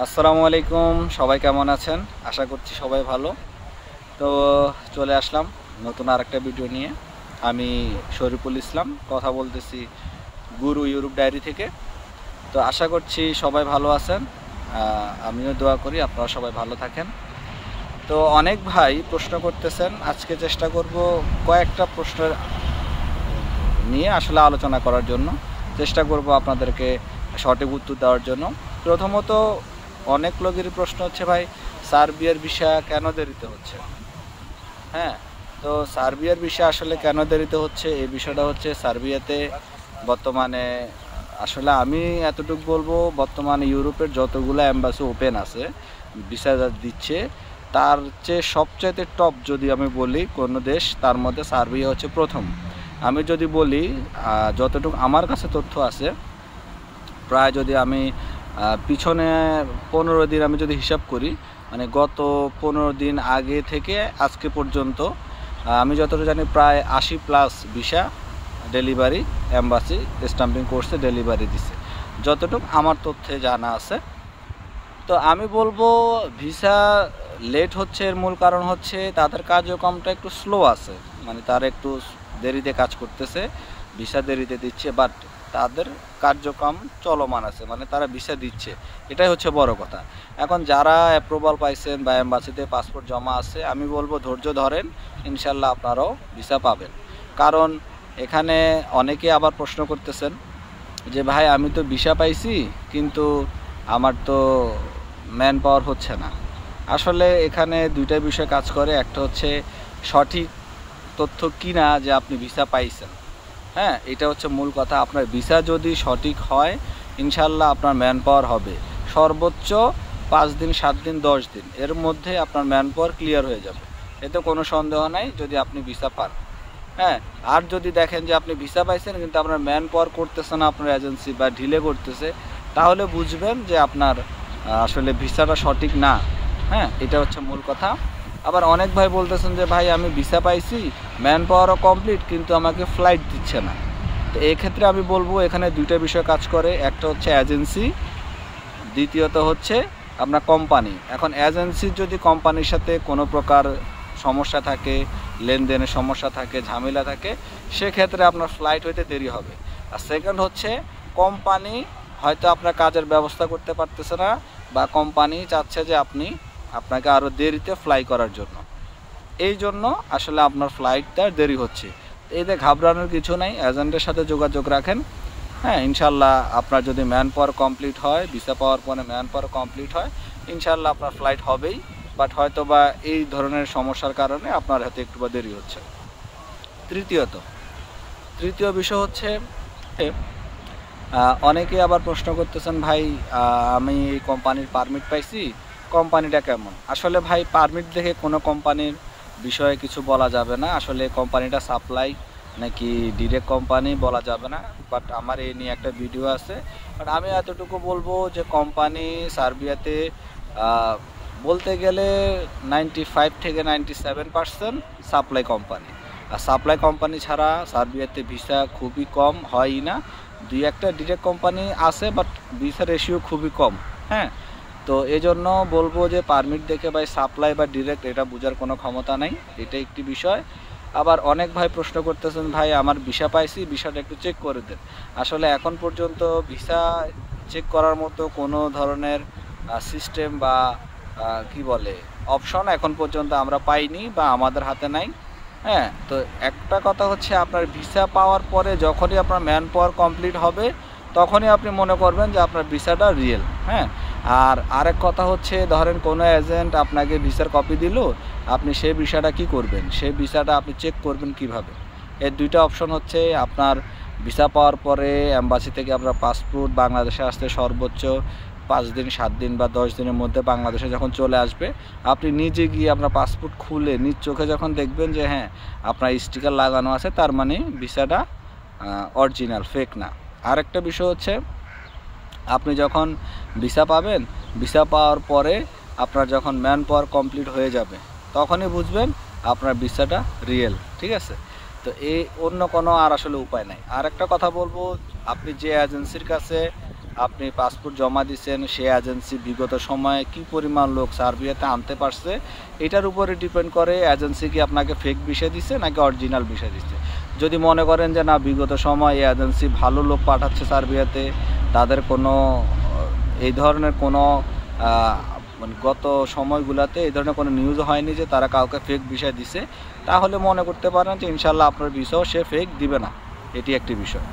আসসালামু আলাইকুম, সবাই কেমন আছেন? আশা করছি সবাই ভালো। তো চলে আসলাম নতুন আরেকটা ভিডিও নিয়ে। আমি শরীফুল ইসলাম কথা বলতেছি গুরু ইউরোপ ডায়েরি থেকে। তো আশা করছি সবাই ভালো আছেন। আমিও দোয়া করি আপনারা সবাই ভালো থাকেন। তো অনেক ভাই প্রশ্ন করতেছেন, আজকে চেষ্টা করব কয়েকটা প্রশ্নের নিয়ে আসলে আলোচনা করার জন্য। চেষ্টা করব আপনাদেরকে সঠিক উত্তর দেওয়ার জন্য। প্রথমত অনেক লোকেরই প্রশ্ন হচ্ছে, ভাই সার্বিয়ার ভিসা কেন দেরিতে হচ্ছে? হ্যাঁ, তো সার্বিয়ার ভিসা আসলে কেন দেরিতে হচ্ছে, এই বিষয়টা হচ্ছে সার্বিয়াতে বর্তমানে আসলে আমি এতটুকু বলবো, বর্তমানে ইউরোপের যতগুলো অ্যাম্বাসি ওপেন আছে ভিসা দিচ্ছে, তার চেয়ে সবচাইতে টপ যদি আমি বলি কোনো দেশ, তার মধ্যে সার্বিয়া হচ্ছে প্রথম। আমি যদি বলি যতটুকু আমার কাছে তথ্য আছে, প্রায় যদি আমি পিছনে 15 দিন আমি যদি হিসাব করি, মানে গত 15 দিন আগে থেকে আজকে পর্যন্ত আমি যতটুকু জানি প্রায় 80+ ভিসা ডেলিভারি অ্যাম্বাসি স্টাম্পিং কোর্সে ডেলিভারি দিছে, যতটুকু আমার তথ্যে জানা আছে। তো আমি বলবো ভিসা লেট হচ্ছে, এর মূল কারণ হচ্ছে তাদের কার্যক্রমটা একটু স্লো আছে, মানে তারা একটু দেরিতে কাজ করতেছে, ভিসা দেরিতে দিচ্ছে, বাট তাদের কার্যক্রম চলমান আছে, মানে তারা ভিসা দিচ্ছে, এটাই হচ্ছে বড় কথা। এখন যারা অ্যাপ্রুভাল পাইছেন বা এম্বাসিতে পাসপোর্ট জমা আছে, আমি বলবো ধৈর্য ধরেন, ইনশাল্লাহ আপনারাও ভিসা পাবেন। কারণ এখানে অনেকে আবার প্রশ্ন করতেছেন যে ভাই আমি তো ভিসা পাইছি, কিন্তু আমার তো ম্যান পাওয়ার হচ্ছে না। আসলে এখানে দুইটা বিষয় কাজ করে, একটা হচ্ছে সঠিক তথ্য কিনা যে আপনি ভিসা পাইছেন। হ্যাঁ, এটা হচ্ছে মূল কথা। আপনার ভিসা যদি সঠিক হয়, ইনশাল্লাহ আপনার ম্যান পাওয়ার হবে সর্বোচ্চ 5 দিন, 7 দিন, 10 দিন এর মধ্যে আপনার ম্যান পাওয়ার ক্লিয়ার হয়ে যাবে, এতে কোনো সন্দেহ নাই যদি আপনি ভিসা পান। হ্যাঁ, আর যদি দেখেন যে আপনি ভিসা পাইছেন কিন্তু আপনার ম্যান পাওয়ার করতেছে না আপনার এজেন্সি বা ঢিলে করতেছে, তাহলে বুঝবেন যে আপনার আসলে ভিসাটা সঠিক না। হ্যাঁ, এটা হচ্ছে মূল কথা। আবার অনেক ভাই বলতেছেন যে ভাই আমি ভিসা পাইছি, ম্যান পাওয়ারও কমপ্লিট, কিন্তু আমাকে ফ্লাইট দিচ্ছে না। তো এক্ষেত্রে আমি বলবো এখানে দুইটা বিষয় কাজ করে, একটা হচ্ছে এজেন্সি, দ্বিতীয়ত হচ্ছে আপনার কোম্পানি। এখন এজেন্সির যদি কোম্পানির সাথে কোনো প্রকার সমস্যা থাকে, লেনদেনের সমস্যা থাকে, ঝামেলা থাকে, সেক্ষেত্রে আপনার ফ্লাইট হইতে দেরি হবে। আর সেকেন্ড হচ্ছে কোম্পানি হয়তো আপনার কাজের ব্যবস্থা করতে পারতেছে না, বা কোম্পানি চাচ্ছে যে আপনাকে আরও দেরিতে ফ্লাই করার জন্য, এই জন্য আসলে আপনার ফ্লাইটটা দেরি হচ্ছে। এতে ঘাবড়ানোর কিছু নাই, এজেন্টের সাথে যোগাযোগ রাখেন। হ্যাঁ, ইনশাল্লাহ আপনার যদি ম্যান পাওয়ার কমপ্লিট হয়, ভিসা পাওয়ার পরে ম্যান পাওয়ার কমপ্লিট হয়, ইনশাল্লাহ আপনার ফ্লাইট হবেই। বাট হয়তো বা এই ধরনের সমস্যার কারণে আপনার হাতে একটু বা দেরি হচ্ছে। তৃতীয় বিষয় হচ্ছে অনেকে আবার প্রশ্ন করতেছেন, ভাই আমি এই কোম্পানির পারমিট পাইছি, কোম্পানিটা কেমন? আসলে ভাই পারমিট দেখে কোনো কোম্পানির বিষয়ে কিছু বলা যাবে না, আসলে কোম্পানিটা সাপ্লাই নাকি ডিরেক্ট কোম্পানি বলা যাবে না। বাট আমার এই নিয়ে একটা ভিডিও আছে। বাট আমি এতটুকু বলবো যে কোম্পানি সার্বিয়াতে বলতে গেলে 95 থেকে 97% সাপ্লাই কোম্পানি। আর সাপ্লাই কোম্পানি ছাড়া সার্বিয়াতে ভিসা খুবই কম হয়ই না। দুই একটা ডিরেক্ট কোম্পানি আছে, বাট ভিসা রেশিও খুবই কম। হ্যাঁ, তো এই জন্য বলবো যে পারমিট দেখে ভাই সাপ্লাই বা ডিরেক্ট এটা বোঝার কোনো ক্ষমতা নাই, এটা একটি বিষয়। আবার অনেক ভাই প্রশ্ন করতেছেন, ভাই আমার ভিসা পাইছি, ভিসাটা একটু চেক করে দেন। আসলে এখন পর্যন্ত ভিসা চেক করার মতো কোনো ধরনের সিস্টেম বা কি বলে অপশন এখন পর্যন্ত আমরা পাইনি বা আমাদের হাতে নাই। হ্যাঁ, তো একটা কথা হচ্ছে আপনার ভিসা পাওয়ার পরে যখনই আপনার ম্যান পাওয়ার কমপ্লিট হবে, তখনই আপনি মনে করবেন যে আপনার ভিসাটা রিয়েল। হ্যাঁ, আর আরেক কথা হচ্ছে ধরেন কোনো এজেন্ট আপনাকে ভিসার কপি দিল, আপনি সেই ভিসাটা কি করবেন, সেই ভিসাটা আপনি চেক করবেন কিভাবে? এর দুইটা অপশন হচ্ছে, আপনার ভিসা পাওয়ার পরে অ্যাম্বাসি থেকে আপনার পাসপোর্ট বাংলাদেশে আসতে সর্বোচ্চ 5 দিন, 7 দিন বা 10 দিনের মধ্যে বাংলাদেশে যখন চলে আসবে, আপনি নিজে গিয়ে আপনার পাসপোর্ট খুলে নিজ চোখে যখন দেখবেন যে হ্যাঁ আপনার স্টিকার লাগানো আছে, তার মানে ভিসাটা অরিজিনাল, ফেক না। আরেকটা বিষয় হচ্ছে আপনি যখন ভিসা পাবেন, ভিসা পাওয়ার পরে আপনার যখন ম্যান পাওয়ার কমপ্লিট হয়ে যাবে, তখনই বুঝবেন আপনার ভিসাটা রিয়েল। ঠিক আছে, তো এই অন্য কোনো আর আসলে উপায় নাই। আর একটা কথা বলবো, আপনি যে এজেন্সির কাছে আপনি পাসপোর্ট জমা দিচ্ছেন, সে এজেন্সি বিগত সময়ে কি পরিমাণ লোক সার্বিয়াতে আনতে পারছে এটার উপরে ডিপেন্ড করে এজেন্সি কি আপনাকে ফেক ভিসা দিচ্ছে নাকি অরিজিনাল ভিসা দিচ্ছে। যদি মনে করেন যে না বিগত সময় এই এজেন্সি ভালো লোক পাঠাচ্ছে সার্বিয়াতে, তাদের কোনো এই ধরনের কোনো মানে গত সময়গুলোতে এই ধরনের কোনো নিউজ হয়নি যে তারা কাউকে ফেক ভিসা দিছে, তাহলে মনে করতে পারেন যে ইনশাল্লাহ আপনার ভিসাও সে ফেক দিবে না। এটি একটি বিষয়।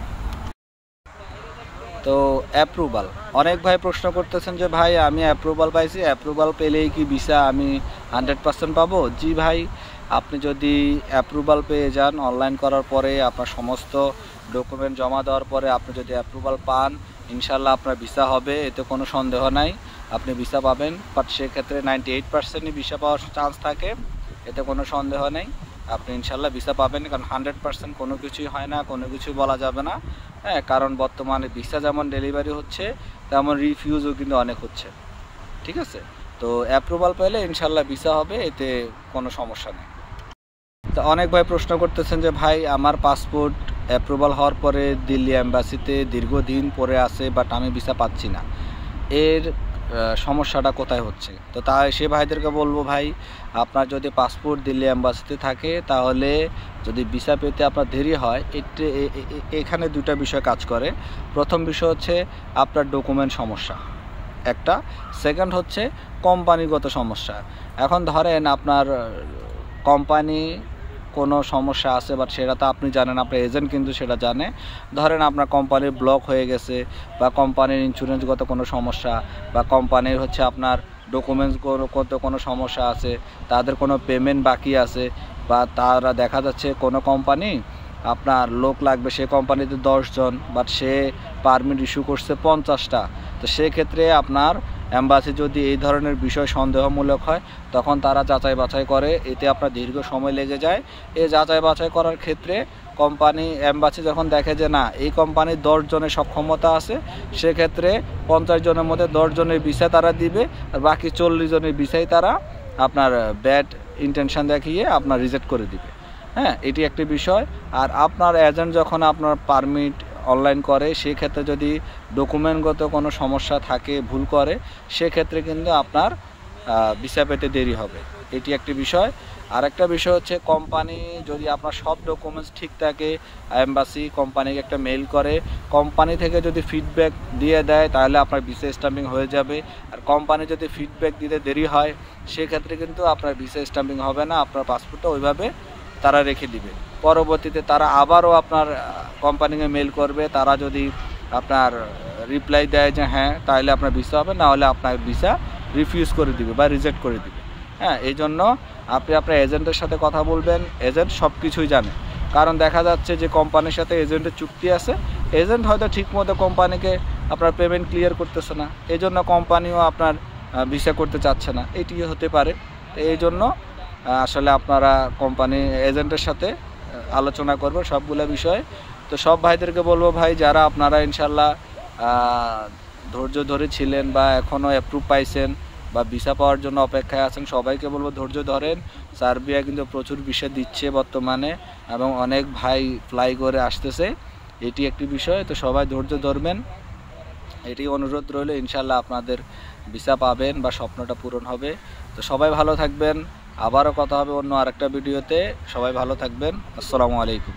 তো অ্যাপ্রুভাল, অনেক ভাই প্রশ্ন করতেছেন যে ভাই আমি অ্যাপ্রুভাল পাইছি, অ্যাপ্রুভাল পেলেই কি ভিসা আমি 100% পাবো? জি ভাই, আপনি যদি অ্যাপ্রুভাল পেয়ে যান অনলাইন করার পরে, আপনার সমস্ত ডকুমেন্ট জমা দেওয়ার পরে আপনি যদি অ্যাপ্রুভাল পান, ইনশাল্লাহ আপনার ভিসা হবে, এতে কোনো সন্দেহ নাই, আপনি ভিসা পাবেন। বাট সেক্ষেত্রে 98%ই ভিসা পাওয়ার চান্স থাকে, এতে কোনো সন্দেহ নেই, আপনি ইনশাল্লাহ ভিসা পাবেন। কারণ 100% কোনো কিছুই হয় না, কোনো কিছুই বলা যাবে না। হ্যাঁ, কারণ বর্তমানে ভিসা যেমন ডেলিভারি হচ্ছে তেমন রিফিউজও কিন্তু অনেক হচ্ছে। ঠিক আছে, তো অ্যাপ্রুভাল পেলে ইনশাল্লাহ ভিসা হবে, এতে কোনো সমস্যা নেই। তো অনেক ভাই প্রশ্ন করতেছেন যে ভাই আমার পাসপোর্ট অ্যাপ্রুভাল হওয়ার পরে দিল্লি অ্যাম্বাসিতে দীর্ঘদিন পরে আছে, বাট আমি ভিসা পাচ্ছি না, এর সমস্যাটা কোথায় হচ্ছে? তো তাই সে ভাইদেরকে বলবো, ভাই আপনার যদি পাসপোর্ট দিল্লি অ্যাম্বাসিতে থাকে, তাহলে যদি ভিসা পেতে আপনার দেরি হয়, এখানে দুটা বিষয় কাজ করে। প্রথম বিষয় হচ্ছে আপনার ডকুমেন্ট সমস্যা একটা, সেকেন্ড হচ্ছে কোম্পানিগত সমস্যা। এখন ধরেন আপনার কোম্পানি কোনো সমস্যা আছে, বাট সেটা তো আপনি জানেন, আপনার এজেন্ট কিন্তু সেটা জানে। ধরেন আপনার কোম্পানির ব্লক হয়ে গেছে, বা কোম্পানির ইন্স্যুরেন্সগত কোনো সমস্যা, বা কোম্পানির হচ্ছে আপনার ডকুমেন্টসগত কোনো সমস্যা আছে, তাদের কোনো পেমেন্ট বাকি আছে, বা তারা দেখা যাচ্ছে কোনো কোম্পানি আপনার লোক লাগবে, সে কোম্পানিতে 10 জন, বাট সে পারমিট ইস্যু করছে 50টা। তো সেক্ষেত্রে আপনার অ্যাম্বাসি যদি এই ধরনের বিষয় সন্দেহমূলক হয়, তখন তারা যাচাই বাছাই করে, এতে আপনার দীর্ঘ সময় লেগে যায়। এই যাচাই বাছাই করার ক্ষেত্রে কোম্পানি অ্যাম্বাসি যখন দেখে যে না এই কোম্পানির 10 জনের সক্ষমতা আছে, সেক্ষেত্রে 50 জনের মধ্যে 10 জনের ভিসা তারা দিবে, আর বাকি 40 জনের ভিসাই তারা আপনার ব্যাড ইন্টেনশন দেখিয়ে আপনার রিজেক্ট করে দিবে। হ্যাঁ, এটি একটি বিষয়। আর আপনার এজেন্ট যখন আপনার পারমিট অনলাইন করে, সেক্ষেত্রে যদি ডকুমেন্টগত কোনো সমস্যা থাকে, ভুল করে, সেক্ষেত্রে কিন্তু আপনার ভিসা পেতে দেরি হবে, এটি একটি বিষয়। আর একটা বিষয় হচ্ছে কোম্পানি যদি আপনার সব ডকুমেন্টস ঠিক থাকে, এম্বাসি কোম্পানিকে একটা মেইল করে, কোম্পানি থেকে যদি ফিডব্যাক দিয়ে দেয়, তাহলে আপনার ভিসা স্ট্যাম্পিং হয়ে যাবে। আর কোম্পানি যদি ফিডব্যাক দিতে দেরি হয়, সেক্ষেত্রে কিন্তু আপনার ভিসা স্ট্যাম্পিং হবে না, আপনার পাসপোর্টটা ওইভাবে তারা রেখে দিবে। পরবর্তীতে তারা আবারও আপনার কোম্পানিকে মেল করবে, তারা যদি আপনার রিপ্লাই দেয় যে হ্যাঁ, তাহলে আপনার ভিসা হবে, না হলে আপনার ভিসা রিফিউজ করে দিবে বা রিজেক্ট করে দিবে। হ্যাঁ, এই জন্য আপনি আপনার এজেন্টের সাথে কথা বলবেন, এজেন্ট সব কিছুই জানে। কারণ দেখা যাচ্ছে যে কোম্পানির সাথে এজেন্টের চুক্তি আছে, এজেন্ট হয়তো ঠিকমতো কোম্পানিকে আপনার পেমেন্ট ক্লিয়ার করতেছে না, এই জন্য কোম্পানিও আপনার ভিসা করতে চাচ্ছে না, এটি হতে পারে। তো এই জন্য আসলে আপনারা কোম্পানি এজেন্টের সাথে আলোচনা করবেন সবগুলো বিষয়ে। তো সব ভাইদেরকে বলবো, ভাই যারা আপনারা ইনশাল্লাহ ধৈর্য ধরে ছিলেন বা এখনও অ্যাপ্রুভ পাইছেন বা ভিসা পাওয়ার জন্য অপেক্ষায় আছেন, সবাইকে বলবো ধৈর্য ধরেন। সার্বিয়া কিন্তু প্রচুর ভিসা দিচ্ছে বর্তমানে, এবং অনেক ভাই ফ্লাই করে আসতেছে, এটি একটি বিষয়। তো সবাই ধৈর্য ধরবেন, এটি অনুরোধ রইল, ইনশাল্লাহ আপনাদের ভিসা পাবেন বা স্বপ্নটা পূরণ হবে। তো সবাই ভালো থাকবেন, আবারও কথা হবে অন্য আরেকটা ভিডিওতে। সবাই ভালো থাকবেন, আসসালামু আলাইকুম।